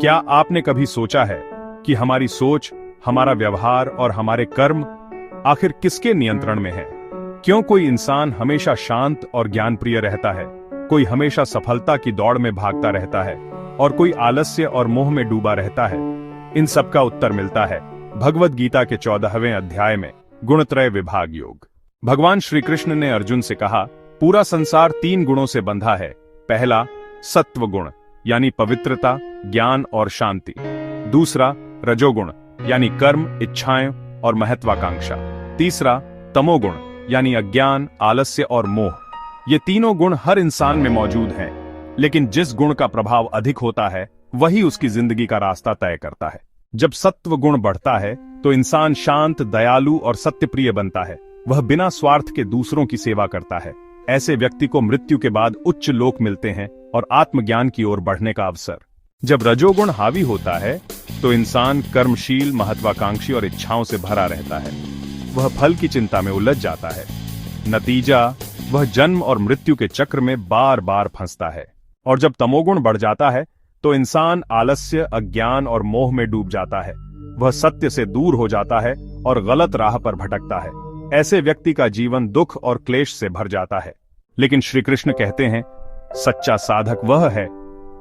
क्या आपने कभी सोचा है कि हमारी सोच, हमारा व्यवहार और हमारे कर्म आखिर किसके नियंत्रण में है? क्यों कोई इंसान हमेशा शांत और ज्ञानप्रिय रहता है, कोई हमेशा सफलता की दौड़ में भागता रहता है और कोई आलस्य और मोह में डूबा रहता है? इन सब का उत्तर मिलता है भगवद गीता के 14वें अध्याय में, गुणत्रय विभाग योग। भगवान श्री कृष्ण ने अर्जुन से कहा, पूरा संसार 3 गुणों से बंधा है। पहला, सत्व गुण यानी पवित्रता, ज्ञान और शांति। दूसरा, रजोगुण यानी कर्म, इच्छाएं और महत्वाकांक्षा। तीसरा, तमोगुण यानी अज्ञान, आलस्य और मोह। ये तीनों गुण हर इंसान में मौजूद हैं, लेकिन जिस गुण का प्रभाव अधिक होता है वही उसकी जिंदगी का रास्ता तय करता है। जब सत्व गुण बढ़ता है तो इंसान शांत, दयालु और सत्यप्रिय बनता है। वह बिना स्वार्थ के दूसरों की सेवा करता है। ऐसे व्यक्ति को मृत्यु के बाद उच्च लोक मिलते हैं और आत्मज्ञान की ओर बढ़ने का अवसर। जब रजोगुण हावी होता है तो इंसान कर्मशील, महत्वाकांक्षी और इच्छाओं से भरा रहता है। वह फल की चिंता में उलझ जाता है। नतीजा, वह जन्म और मृत्यु के चक्र में बार बार फंसता है। और जब तमोगुण बढ़ जाता है तो इंसान आलस्य, अज्ञान और मोह में डूब जाता है। वह सत्य से दूर हो जाता है और गलत राह पर भटकता है। ऐसे व्यक्ति का जीवन दुख और क्लेश से भर जाता है। लेकिन श्री कृष्ण कहते हैं, सच्चा साधक वह है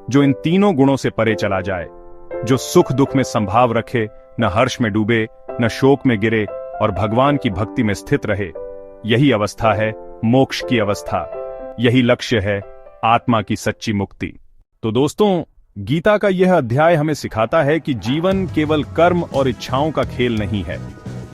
जो इन तीनों गुणों से परे चला जाए, जो सुख दुख में संभाव रखे, न हर्ष में डूबे, न शोक में गिरे और भगवान की भक्ति में स्थित रहे। यही अवस्था है मोक्ष की अवस्था। यही लक्ष्य है आत्मा की सच्ची मुक्ति। तो दोस्तों, गीता का यह अध्याय हमें सिखाता है कि जीवन केवल कर्म और इच्छाओं का खेल नहीं है।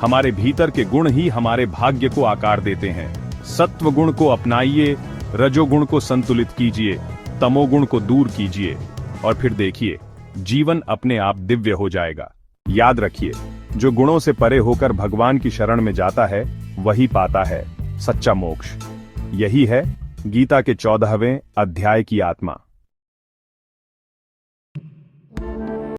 हमारे भीतर के गुण ही हमारे भाग्य को आकार देते हैं। सत्व गुण को अपनाइए, रजोगुण को संतुलित कीजिए, तमोगुण को दूर कीजिए और फिर देखिए, जीवन अपने आप दिव्य हो जाएगा। याद रखिए, जो गुणों से परे होकर भगवान की शरण में जाता है वही पाता है सच्चा मोक्ष। यही है गीता के 14वें अध्याय की आत्मा।